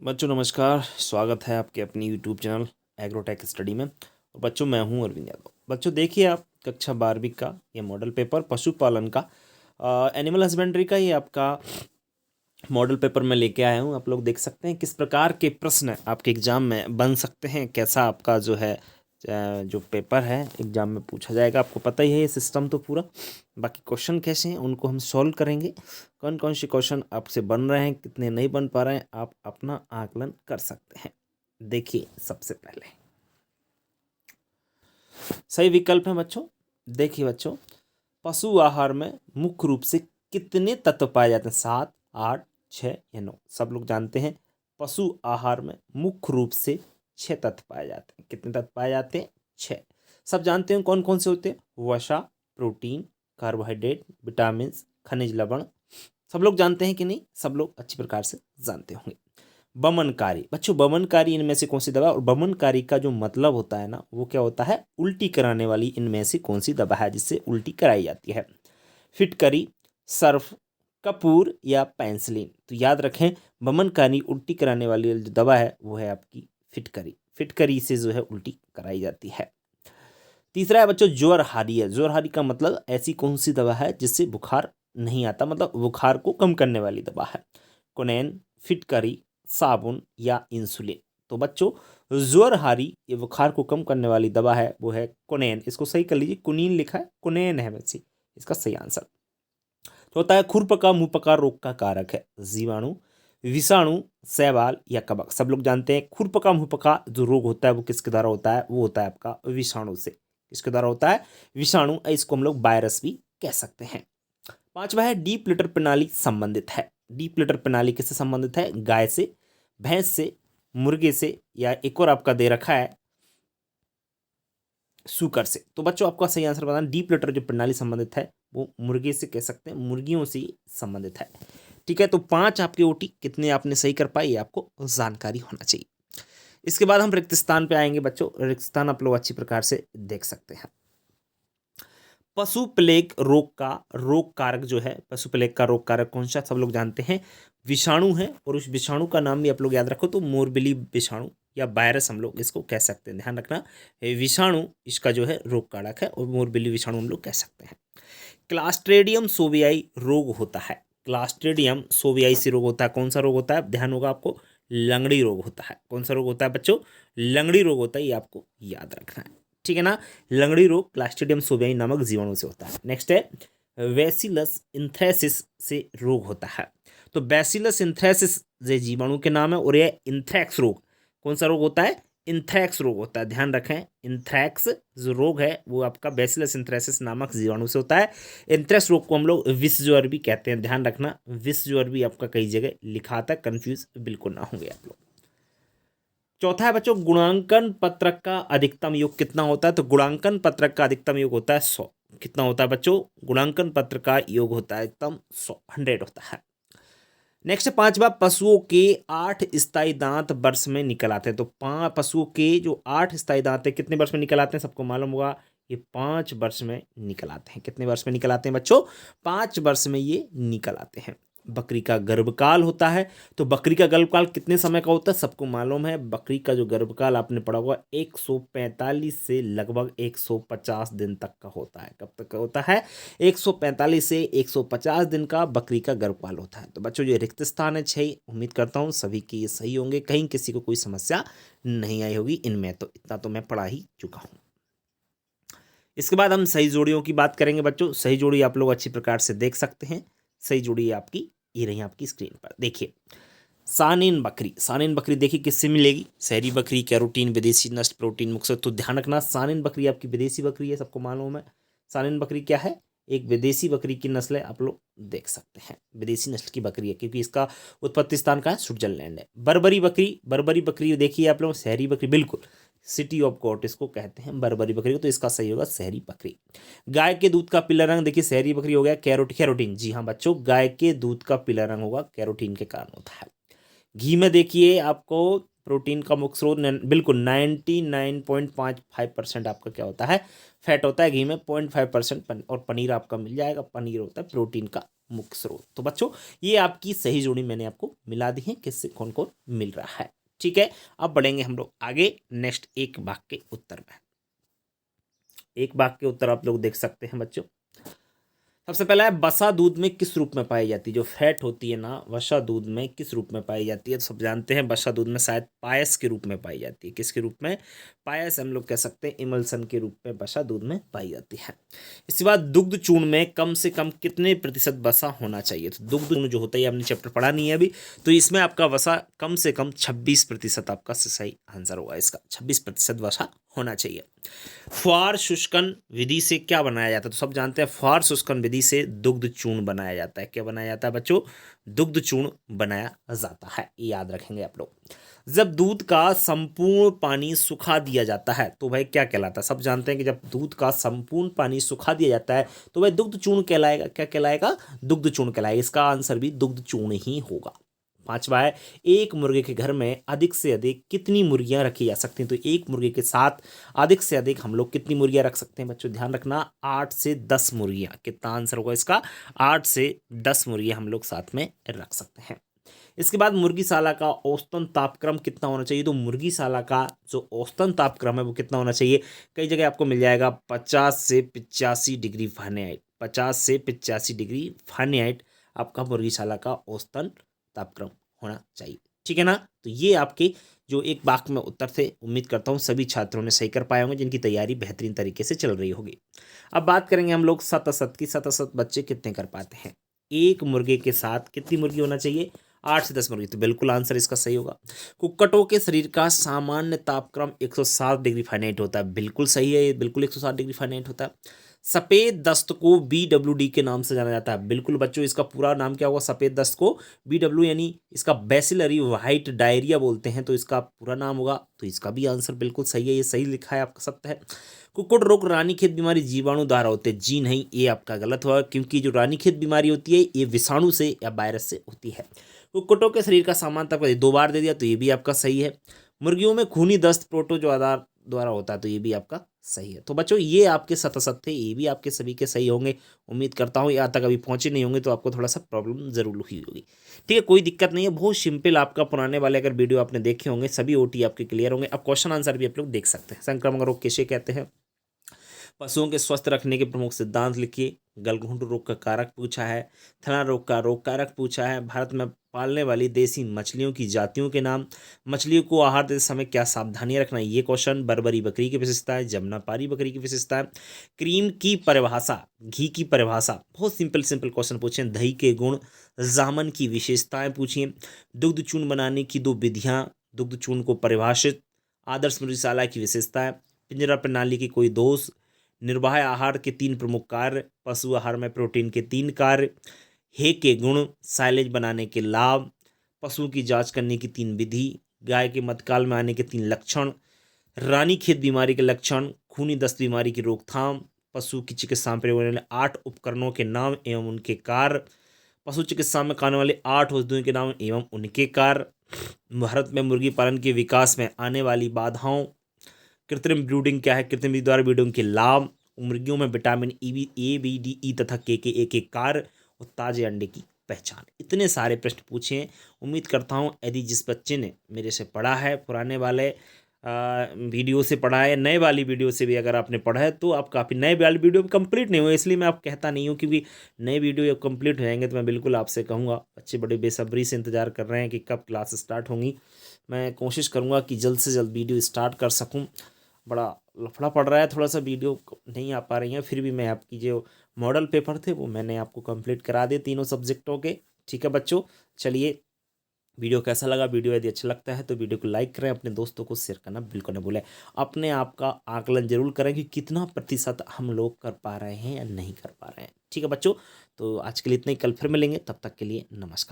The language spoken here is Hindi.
बच्चों नमस्कार। स्वागत है आपके अपनी यूट्यूब चैनल एग्रोटेक स्टडी में। और बच्चों मैं हूं अरविंद यादव। बच्चों देखिए, आप कक्षा 12वीं का ये मॉडल पेपर पशुपालन का एनिमल हस्बेंड्री का ये आपका मॉडल पेपर मैं लेके आया हूं। आप लोग देख सकते हैं किस प्रकार के प्रश्न आपके एग्जाम में बन सकते हैं, कैसा आपका जो है जो पेपर है एग्जाम में पूछा जाएगा। आपको पता ही है ये सिस्टम तो पूरा। बाकी क्वेश्चन कैसे हैं उनको हम सॉल्व करेंगे। कौन कौन से क्वेश्चन आपसे बन रहे हैं, कितने नहीं बन पा रहे हैं, आप अपना आकलन कर सकते हैं। देखिए, सबसे पहले सही विकल्प है बच्चों। देखिए बच्चों, पशु आहार में मुख्य रूप से कितने तत्व पाए जाते हैं? 7, 8, 6 या 9? सब लोग जानते हैं पशु आहार में मुख्य रूप से 6 तत्व पाए जाते हैं। कितने तत्व पाए जाते हैं? 6। सब जानते हैं कौन कौन से होते हैं? वसा, प्रोटीन, कार्बोहाइड्रेट, विटामिन, खनिज लवण। सब लोग जानते हैं कि नहीं? सब लोग अच्छी प्रकार से जानते होंगे। बमनकारी बच्चों, बमनकारी इनमें से कौन सी दवा? और बमनकारी का जो मतलब होता है ना, वो क्या होता है? उल्टी कराने वाली इनमें से कौन सी दवा है जिससे उल्टी कराई जाती है? फिटकरी, सर्फ, कपूर या पेंसिलिन? तो याद रखें, बमनकारी उल्टी कराने वाली जो दवा है वो है आपकी फिटकरी। फिटकरी से जो है उल्टी कराई जाती है। तीसरा है बच्चों ज्वरहारी है। ज्वरहारी का मतलब ऐसी कौन सी दवा है जिससे बुखार नहीं आता, मतलब बुखार को कम करने वाली दवा है? कोनेन, फिटकरी, साबुन या इंसुलिन? तो बच्चों ज्वरहारी ये बुखार को कम करने वाली दवा है, वो है कोनेन। इसको सही कर लीजिए, कुनीन लिखा है, कोनेन है वैसे इसका सही आंसर। तो होता है खुरपका मुंहपका रोग का कारक है जीवाणु, विषाणु, शैवाल या कवक? सब लोग जानते हैं खुरपका मुंहपका जो रोग होता है वो किसके द्वारा होता है? वो होता है आपका विषाणु से। किसके द्वारा होता है? विषाणु। इसको हम लोग वायरस भी कह सकते हैं। पांचवा है डीप लिटर प्रणाली संबंधित है। डीप लिटर प्रणाली किससे संबंधित है? गाय से, भैंस से, मुर्गे से या एक और आपका दे रखा है सूकर से। तो बच्चों आपका सही आंसर बताना, डीप लिटर जो प्रणाली संबंधित है वो मुर्गे से कह सकते हैं, मुर्गियों से संबंधित है। ठीक है, तो 5 आपके ओटी कितने आपने सही कर पाए ये आपको जानकारी होना चाहिए। इसके बाद हम रिक्त स्थान पे आएंगे बच्चों। रिक्त स्थान आप लोग अच्छी प्रकार से देख सकते हैं। पशु प्लेग रोग का रोग कारक जो है, पशु प्लेग का रोग कारक कौन सा? सब लोग जानते हैं विषाणु है। और उस विषाणु का नाम भी आप लोग याद रखो, तो मोरबिली विषाणु या वायरस हम लोग इसको कह सकते हैं। ध्यान रखना, विषाणु इसका जो है रोग कारक है और मोरबिली विषाणु हम लोग कह सकते हैं। क्लास्ट्रेडियम सोवियाई रोग होता है। क्लास्ट्रेडियम सोवियाई से रोग होता है। कौन सा रोग होता है? ध्यान होगा आपको, लंगड़ी रोग होता है। कौन सा रोग होता है बच्चों? लंगड़ी रोग होता है, ये आपको याद रखना है। ठीक है ना, लंगड़ी रोग क्लास्ट्रिडियम सोवियाई नामक जीवाणु से होता है। नेक्स्ट है बैसिलस इंथ्रेसिस से रोग होता है। तो बैसिलस इंथ्रेसिस ये जीवाणु के नाम है। और यह इंथ्रैक्स रोग कौन सा रोग होता है? इंथ्रैक्स रोग होता है। ध्यान रखें, इंथ्रैक्स जो रोग है वो आपका बैसिलस इंथ्रेसिस नामक जीवाणु से होता है। इंथ्रैक्स रोग को हम लोग विष ज्वर भी कहते हैं। ध्यान रखना, विष ज्वर भी आपका कई जगह लिखा आता है, कंफ्यूज बिल्कुल ना होंगे आप लोग। चौथा है बच्चों गुणांकन पत्रक का अधिकतम योग कितना होता है? तो गुणांकन पत्रक का अधिकतम योग होता है 100। कितना होता है बच्चों? गुणांकन पत्र का योग होता है एकदम 100 होता है। नेक्स्ट, पांचवा, पशुओं के 8 स्थायी दांत वर्ष में निकल आते हैं। तो पशुओं के जो 8 स्थायी दांत है कितने वर्ष में निकल आते हैं? सबको मालूम होगा, ये 5 वर्ष में निकल आते हैं। कितने वर्ष में निकल आते हैं बच्चों? 5 वर्ष में ये निकल आते हैं। बकरी का गर्भकाल होता है। तो बकरी का गर्भकाल कितने समय का होता है? सबको मालूम है, बकरी का जो गर्भकाल आपने पढ़ा हुआ 145 से लगभग 150 दिन तक का होता है। कब तक का होता है? 145 से 150 दिन का बकरी का गर्भकाल होता है। तो बच्चों जो रिक्त स्थान है 6, उम्मीद करता हूँ सभी के ये सही होंगे, कहीं किसी को कोई समस्या नहीं आई होगी इनमें। तो इतना तो मैं पढ़ा ही चुका हूँ। इसके बाद हम सही जोड़ियों की बात करेंगे बच्चों। सही जोड़ी आप लोग अच्छी प्रकार से देख सकते हैं। सही जोड़ी आपकी ये रही आपकी स्क्रीन पर। देखिए, सानेन बकरी, सानेन बकरी देखिए किससे मिलेगी? शहरी बकरी, कैरोटीन, विदेशी नस्ल, प्रोटीन मुक्त। तो ध्यान रखना, सानेन बकरी आपकी विदेशी बकरी है, सबको मालूम है। सानेन बकरी क्या है? एक विदेशी बकरी की नस्ल है। आप लोग देख सकते हैं विदेशी नस्ल की बकरी है, क्योंकि इसका उत्पत्ति स्थान का स्विट्जरलैंड है। बर्बरी बकरी, बर्बरी बकरी देखिए आप लोग, शहरी बकरी बिल्कुल, सिटी ऑफ गॉड इसको कहते हैं बर्बरी बकरी को। तो इसका सही होगा शहरी बकरी। गाय के दूध का पीला रंग देखिए, शहरी बकरी हो गया कैरोटीन। जी हाँ बच्चों, गाय के दूध का पीला रंग होगा कैरोटीन के कारण होता है। घी में देखिए आपको प्रोटीन का मुख्य स्रोत बिल्कुल 99.55% आपका क्या होता है, फैट होता है। घी में 0.5% और पनीर आपका मिल जाएगा। पनीर होता है प्रोटीन का मुख्य स्रोत। तो बच्चों ये आपकी सही जोड़ी मैंने आपको मिला दी है, किससे कौन कौन मिल रहा है। ठीक है, अब बढ़ेंगे हम लोग आगे नेक्स्ट एक वाक्य के उत्तर में। एक वाक्य के उत्तर आप लोग देख सकते हैं बच्चों। सबसे पहला है वसा दूध में किस रूप में पाई जाती है। जो फैट होती है ना, वसा दूध में किस रूप में पाई जाती है। तो सब जानते हैं वसा दूध में शायद पायस के रूप में पाई जाती है। किसके रूप में, पायस हम लोग कह सकते हैं, इमल्सन के रूप में वसा दूध में पाई जाती है। इसके बाद दुग्ध चूर्ण में कम से कम कितने प्रतिशत वसा होना चाहिए। तो दुग्ध चूर्ण जो होता है, आपने चैप्टर पढ़ा नहीं है अभी, तो इसमें आपका वसा कम से कम 26% आपका सही आंसर होगा। इसका 26% वसा होना चाहिए। फुआर शुष्कन विधि से क्या बनाया जाता है। तो सब जानते हैं फुआर शुष्कन विधि से दुग्ध चूर्ण बनाया जाता है। क्या बनाया जाता है बच्चों, दुग्ध चूर्ण बनाया जाता है। ये याद रखेंगे आप लोग। जब दूध का संपूर्ण पानी सुखा दिया जाता है तो भाई क्या कहलाता है। सब जानते हैं कि जब दूध का संपूर्ण पानी सुखा दिया जाता है तो भाई दुग्ध चूर्ण कहलाएगा। क्या कहलाएगा, दुग्ध चूर्ण कहलाएगा। इसका आंसर भी दुग्ध चूर्ण ही होगा। पांचवा है, एक मुर्गे के घर में अधिक से अधिक कितनी मुर्गियां रखी जा सकती हैं। तो एक मुर्गे के साथ अधिक से अधिक हम लोग कितनी मुर्गियां रख सकते हैं बच्चों, ध्यान रखना 8 से 10 मुर्गियां। कितना आंसर होगा इसका, 8 से 10 मुर्गियां हम लोग साथ में रख सकते हैं। इसके बाद मुर्गीशाला का औसतन तापक्रम कितना होना चाहिए। तो मुर्गीशाला का जो औसतन तापक्रम है वो कितना होना चाहिए। कई जगह आपको मिल जाएगा 50 से 85 डिग्री फ़ारेनहाइट। 50 से 85 डिग्री फ़ारेनहाइट आपका मुर्गीशाला का औसतन तापक्रम होना चाहिए। ठीक है ना। तो ये आपके जो एक वाक्य में उत्तर थे, उम्मीद करता हूँ सभी छात्रों ने सही कर पाए होंगे, जिनकी तैयारी बेहतरीन तरीके से चल रही होगी। अब बात करेंगे हम लोग शत की। शत बच्चे कितने कर पाते हैं। एक मुर्गे के साथ कितनी मुर्गी होना चाहिए, 8 से 10 मुर्गी। तो बिल्कुल आंसर इसका सही होगा। कुक्कटों के शरीर का सामान्य तापक्रम 160 डिग्री फ़ारेनहाइट होता है। बिल्कुल सही है, ये बिल्कुल 160 डिग्री फ़ारेनहाइट होता है। सफ़ेद दस्त को BWD के नाम से जाना जाता है। बिल्कुल बच्चों, इसका पूरा नाम क्या होगा, सफ़ेद दस्त को BW यानी इसका बैसिलरी वाइट डायरिया बोलते हैं, तो इसका पूरा नाम होगा। तो इसका भी आंसर बिल्कुल सही है, ये सही लिखा है आपका, सत्य है। कुक्कुट रोग रानीखेत बीमारी जीवाणु द्वारा होते हैं। जी नहीं, ये आपका गलत हुआ, क्योंकि जो रानीखेत बीमारी होती है ये विषाणु से या वायरस से होती है। कुक्कुटों के शरीर का सामान्य तापक्रम 2 बार दे दिया, तो ये भी आपका सही है। मुर्गियों में खूनी दस्त प्रोटो जो आधार द्वारा होता है, तो ये भी आपका सही है। तो बच्चों ये आपके शत थे, ये भी आपके सभी के सही होंगे। उम्मीद करता हूँ यहाँ तक अभी पहुँचे नहीं होंगे तो आपको थोड़ा सा प्रॉब्लम जरूर हुई होगी। ठीक है, कोई दिक्कत नहीं है, बहुत सिंपल आपका। पुराने वाले अगर वीडियो आपने देखे होंगे सभी OT आपके क्लियर होंगे। अब क्वेश्चन आंसर भी आप लोग देख सकते हैं। संक्रामक रोग किसे कहते हैं, पशुओं के स्वस्थ रखने के प्रमुख सिद्धांत लिखिए। गलघोंटू रोग का कारक पूछा है। थना रोग का रोग कारक पूछा है। भारत में पालने वाली देसी मछलियों की जातियों के नाम। मछलियों को आहार देते समय क्या सावधानियां रखना, ये क्वेश्चन। बर्बरी बकरी की विशेषताएं, जमुनापारी बकरी की विशेषताएं। क्रीम की परिभाषा, घी की परिभाषा, बहुत सिंपल सिंपल क्वेश्चन पूछे। दही के गुण, जामन की विशेषताएं पूछिए। दुग्ध चूर्ण बनाने की 2 विधियां, दुग्ध चूर्ण को परिभाषित। आदर्श मुर्गीशाला की विशेषताएं। पिंजरा प्रणाली के कोई दोष। निर्वाह आहार के 3 प्रमुख कार्य। पशु आहार में प्रोटीन के 3 कार्य। हे के गुण, साइलेज बनाने के लाभ। पशुओं की जांच करने की 3 विधि। गाय के मध्यकाल में आने के 3 लक्षण। रानीखेत बीमारी के लक्षण। खूनी दस्त बीमारी की रोकथाम। पशु की चिकित्सा में प्रयोग होने वाले 8 उपकरणों के नाम एवं उनके कार्य। पशु चिकित्सा में खाने वाले 8 औषधियों के नाम एवं उनके कार्य। भारत में मुर्गी पालन के विकास में आने वाली बाधाओं। कृत्रिम ब्रीडिंग क्या है, कृत्रिम द्वारा ब्रीडिंग के लाभ। मुर्गियों में vitamin A, B, D, E तथा K के एक कार्य और ताजे अंडे की पहचान। इतने सारे प्रश्न पूछे हैं। उम्मीद करता हूँ यदि जिस बच्चे ने मेरे से पढ़ा है, पुराने वाले वीडियो से पढ़ा है, नए वाली वीडियो से भी अगर आपने पढ़ा है, तो आप काफ़ी नए वाली वीडियो कंप्लीट नहीं हुए, इसलिए मैं आप कहता नहीं हूँ, क्योंकि नए वीडियो जब कंप्लीट हो जाएंगे तो मैं बिल्कुल आपसे कहूँगा। बच्चे बड़े बेसब्री से इंतजार कर रहे हैं कि कब क्लास स्टार्ट होंगी। मैं कोशिश करूँगा कि जल्द से जल्द वीडियो स्टार्ट कर सकूँ। बड़ा लफड़ा पड़ रहा है, थोड़ा सा वीडियो नहीं आ पा रही हैं, फिर भी मैं आपकी जो मॉडल पेपर थे वो मैंने आपको कंप्लीट करा दिए तीनों सब्जेक्टों के। ठीक है बच्चों, चलिए वीडियो कैसा लगा, वीडियो यदि अच्छा लगता है तो वीडियो को लाइक करें, अपने दोस्तों को शेयर करना बिल्कुल न भूलें। अपने आप का आकलन जरूर करें कि कितना प्रतिशत हम लोग कर पा रहे हैं या नहीं कर पा रहे हैं। ठीक है बच्चों, तो आज के लिए इतना ही, कल फिर मिलेंगे, तब तक के लिए नमस्कार।